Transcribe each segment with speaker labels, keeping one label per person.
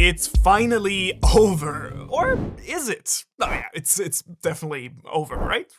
Speaker 1: It's finally over. Or is it? Oh yeah, it's definitely over, right?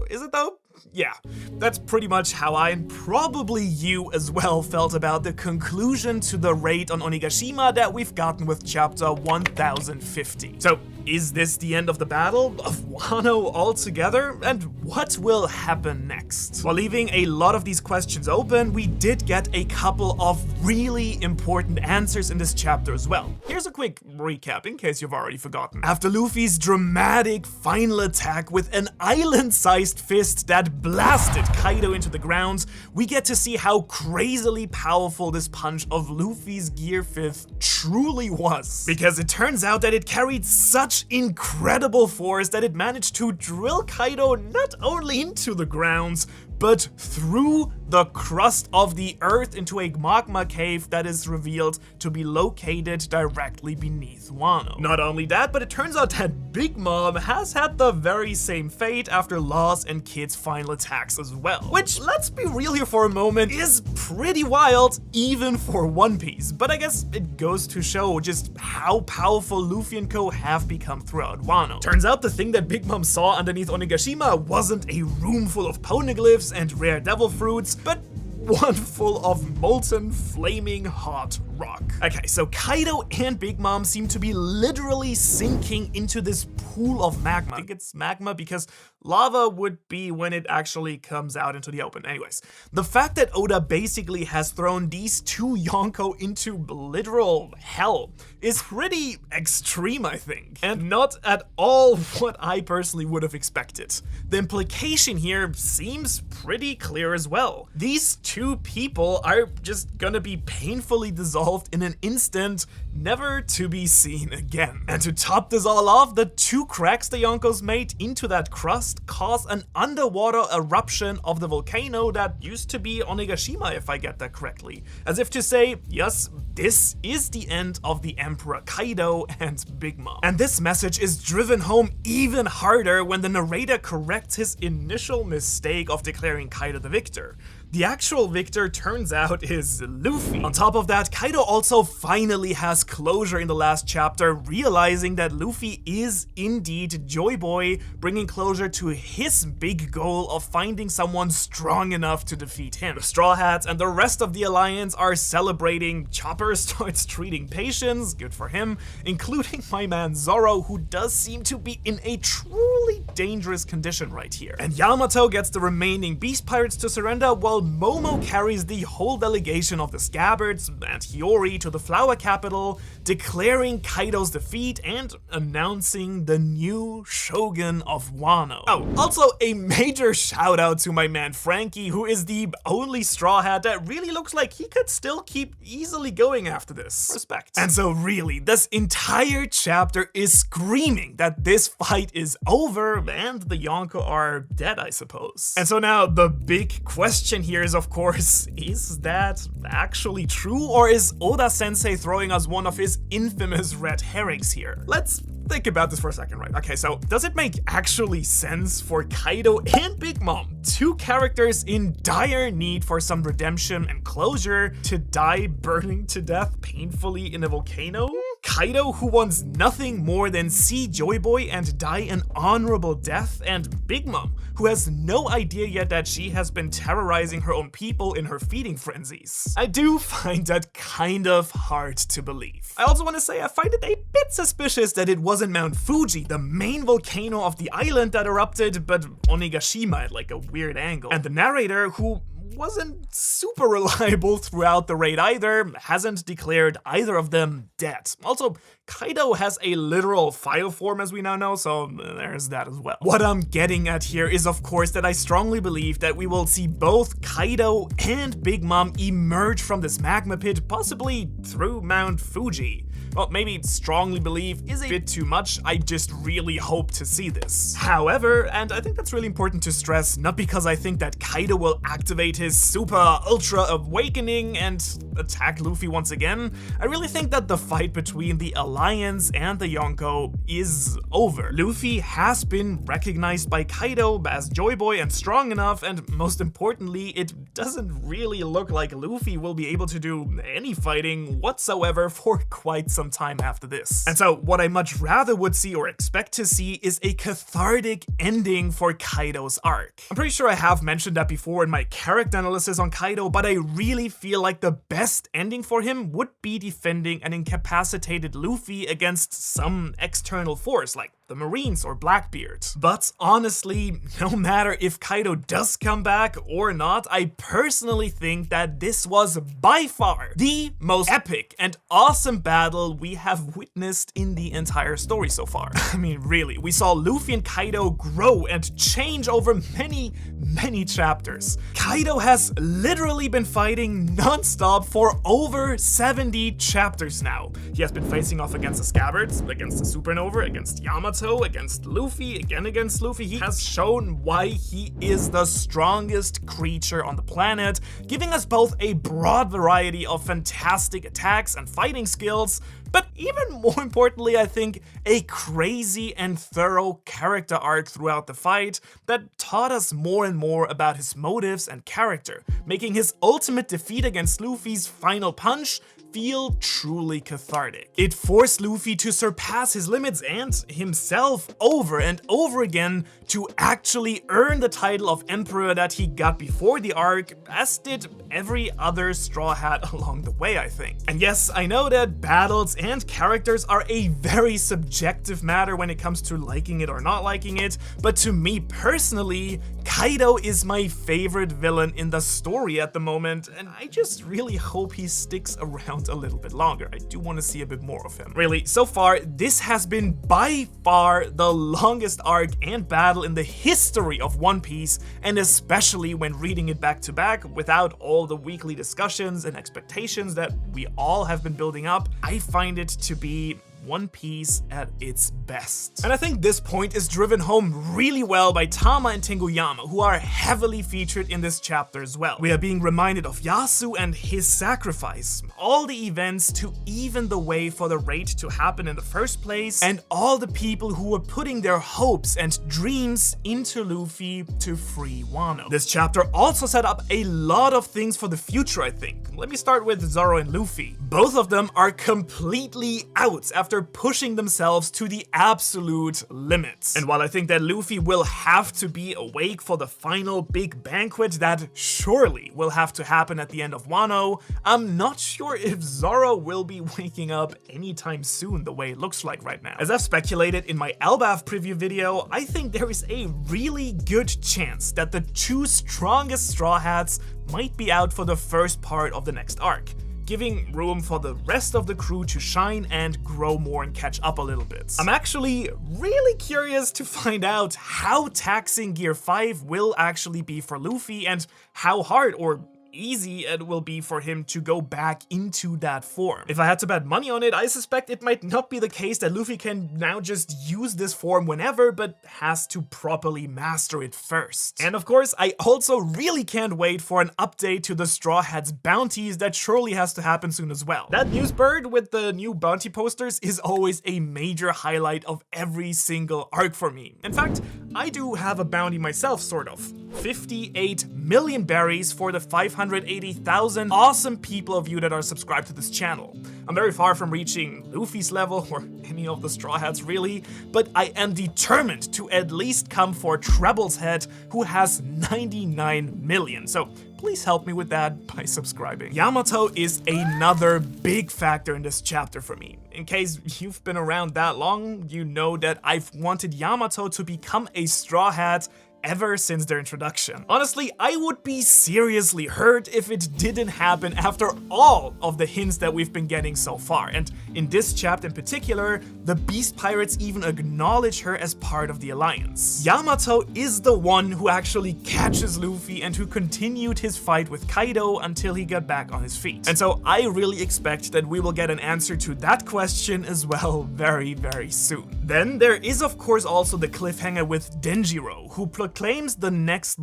Speaker 1: Is it though? Yeah, that's pretty much how I, and probably you as well, felt about the conclusion to the raid on Onigashima that we've gotten with chapter 1050. So, is this the end of the battle of Wano altogether? And what will happen next? While leaving a lot of these questions open, we did get a couple of really important answers in this chapter as well. Here's a quick recap in case you've already forgotten. After Luffy's dramatic final attack with an island-sized fist that blasted Kaido into the ground, we get to see how crazily powerful this punch of Luffy's Gear 5th truly was. Because it turns out that it carried such incredible force that it managed to drill Kaido not only into the ground, but through the crust of the earth into a magma cave that is revealed to be located directly beneath Wano. Not only that, but it turns out that Big Mom has had the very same fate after Law's and Kid's final attacks as well. Which, let's be real here for a moment, is pretty wild even for One Piece. But I guess it goes to show just how powerful Luffy and co have become throughout Wano. Turns out the thing that Big Mom saw underneath Onigashima wasn't a room full of poneglyphs and rare devil fruits, but one full of molten, flaming hot rock. Okay, so Kaido and Big Mom seem to be literally sinking into this pool of magma. I think it's magma because lava would be when it actually comes out into the open. Anyways, the fact that Oda basically has thrown these two Yonko into literal hell is pretty extreme, I think, and not at all what I personally would have expected. The implication here seems pretty clear as well. These two people are just gonna be painfully dissolved in an instant, never to be seen again. And to top this all off, the two cracks the Yonkos made into that crust cause an underwater eruption of the volcano that used to be Onigashima, if I get that correctly. As if to say, yes, this is the end of the Emperor Kaido and Big Mom. And this message is driven home even harder when the narrator corrects his initial mistake of declaring Kaido the victor. The actual victor turns out is Luffy. On top of that, Kaido also finally has closure in the last chapter, realizing that Luffy is indeed Joy Boy, bringing closure to his big goal of finding someone strong enough to defeat him. The Straw Hats and the rest of the Alliance are celebrating. Chopper starts treating patients, good for him, including my man Zoro, who does seem to be in a truly dangerous condition right here. And Yamato gets the remaining Beast Pirates to surrender, while Momo carries the whole delegation of the Scabbards and Hiyori to the Flower Capital, declaring Kaido's defeat and announcing the new Shogun of Wano. Oh, also a major shout out to my man Frankie, who is the only Straw Hat that really looks like he could still keep easily going after this. Respect. And so really, this entire chapter is screaming that this fight is over and the Yonko are dead, I suppose. And so now the big question here is, of course, is that actually true, or is Oda-sensei throwing us one of his infamous red herrings here? Let's think about this for a second, right? Okay, so does it make actually sense for Kaido and Big Mom, two characters in dire need for some redemption and closure, to die burning to death painfully in a volcano? Kaido, who wants nothing more than see Joy Boy and die an honorable death, and Big Mom, who has no idea yet that she has been terrorizing her own people in her feeding frenzies. I do find that kind of hard to believe. I also want to say I find it a bit suspicious that it wasn't Mount Fuji, the main volcano of the island, that erupted, but Onigashima at like a weird angle. And the narrator, who wasn't super reliable throughout the raid either, hasn't declared either of them dead. Also, Kaido has a literal file form, as we now know, so there's that as well. What I'm getting at here is, of course, that I strongly believe that we will see both Kaido and Big Mom emerge from this magma pit, possibly through Mount Fuji. Well, maybe strongly believe is a bit too much. I just really hope to see this. However, and I think that's really important to stress, not because I think that Kaido will activate his super ultra awakening and attack Luffy once again. I really think that the fight between the Alliance and the Yonko is over. Luffy has been recognized by Kaido as Joy Boy and strong enough, and most importantly, it doesn't really look like Luffy will be able to do any fighting whatsoever for quite some some time after this. And so what I much rather would see or expect to see is a cathartic ending for Kaido's arc. I'm pretty sure I have mentioned that before in my character analysis on Kaido, but I really feel like the best ending for him would be defending an incapacitated Luffy against some external force like the Marines or Blackbeard. But honestly, no matter if Kaido does come back or not, I personally think that this was by far the most epic and awesome battle we have witnessed in the entire story so far. I mean, really, we saw Luffy and Kaido grow and change over many chapters. Kaido has literally been fighting non-stop for over 70 chapters now. He has been facing off against the Scabbards, against the Supernova, against Yamato, against Luffy, again against Luffy. He has shown why he is the strongest creature on the planet, giving us both a broad variety of fantastic attacks and fighting skills, but even more importantly, I think, a crazy and thorough character arc throughout the fight that taught us more and more about his motives and character, making his ultimate defeat against Luffy's final punch feel truly cathartic. It forced Luffy to surpass his limits and himself over and over again to actually earn the title of Emperor that he got before the arc, as did every other Straw Hat along the way, I think. And yes, I know that battles and characters are a very subjective matter when it comes to liking it or not liking it, but to me personally, Kaido is my favorite villain in the story at the moment, and I just really hope he sticks around a little bit longer. I do want to see a bit more of him. Really, so far, this has been by far the longest arc and battle in the history of One Piece, and especially when reading it back to back without all the weekly discussions and expectations that we all have been building up, I find it to be One Piece at its best. And I think this point is driven home really well by Tama and Tengoyama, who are heavily featured in this chapter as well. We are being reminded of Yasu and his sacrifice, all the events to even the way for the raid to happen in the first place, and all the people who were putting their hopes and dreams into Luffy to free Wano. This chapter also set up a lot of things for the future, I think. Let me start with Zoro and Luffy. Both of them are completely out after pushing themselves to the absolute limits. And while I think that Luffy will have to be awake for the final big banquet that surely will have to happen at the end of Wano, I'm not sure if Zoro will be waking up anytime soon the way it looks like right now. As I've speculated in my Elbaf preview video, I think there is a really good chance that the two strongest Straw Hats might be out for the first part of the next arc, giving room for the rest of the crew to shine and grow more and catch up a little bit. I'm actually really curious to find out how taxing Gear 5 will actually be for Luffy and how hard or easy it will be for him to go back into that form. If I had to bet money on it, I suspect it might not be the case that Luffy can now just use this form whenever, but has to properly master it first. And of course, I also really can't wait for an update to the Straw Hats bounties that surely has to happen soon as well. That news bird with the new bounty posters is always a major highlight of every single arc for me. In fact, I do have a bounty myself, sort of. 58 million berries for the 580,000 awesome people of you that are subscribed to this channel. I'm very far from reaching Luffy's level or any of the Straw Hats really, but I am determined to at least come for Treble's head, who has 99 million. So please help me with that by subscribing. Yamato is another big factor in this chapter for me. In case you've been around that long, you know that I've wanted Yamato to become a Straw Hat ever since their introduction. Honestly, I would be seriously hurt if it didn't happen after all of the hints that we've been getting so far. And in this chapter in particular, the Beast Pirates even acknowledge her as part of the alliance. Yamato is the one who actually catches Luffy and who continued his fight with Kaido until he got back on his feet. And so I really expect that we will get an answer to that question as well very, very soon. Then there is of course also the cliffhanger with Denjiro, who proclaims the next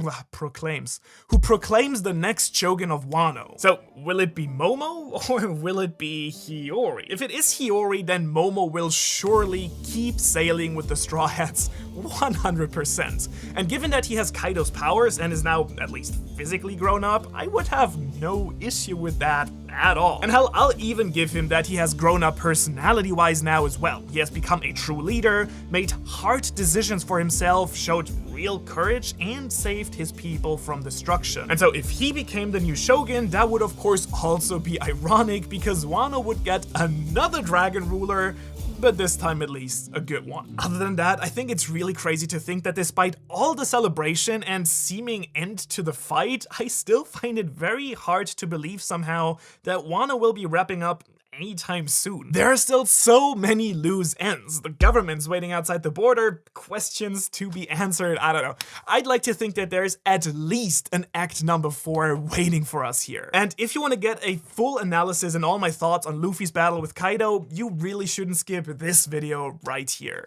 Speaker 1: shogun of Wano. So will it be Momo or will it be Hiyori? If it is Hiyori, then Momo will surely keep sailing with the Straw Hats 100%. And given that he has Kaido's powers and is now at least physically grown up, I would have no issue with that at all. And hell, I'll even give him that he has grown up personality-wise now as well. He has become a true leader, made hard decisions for himself, showed real courage, and saved his people from destruction. And so if he became the new shogun, that would of course also be ironic because Wano would get another dragon ruler, but this time at least a good one. Other than that, I think it's really crazy to think that despite all the celebration and seeming end to the fight, I still find it very hard to believe somehow that Wano will be wrapping up anytime soon. There are still so many loose ends. The government's waiting outside the border, questions to be answered, I don't know. I'd like to think that there's at least an act number 4 waiting for us here. And if you want to get a full analysis and all my thoughts on Luffy's battle with Kaido, you really shouldn't skip this video right here.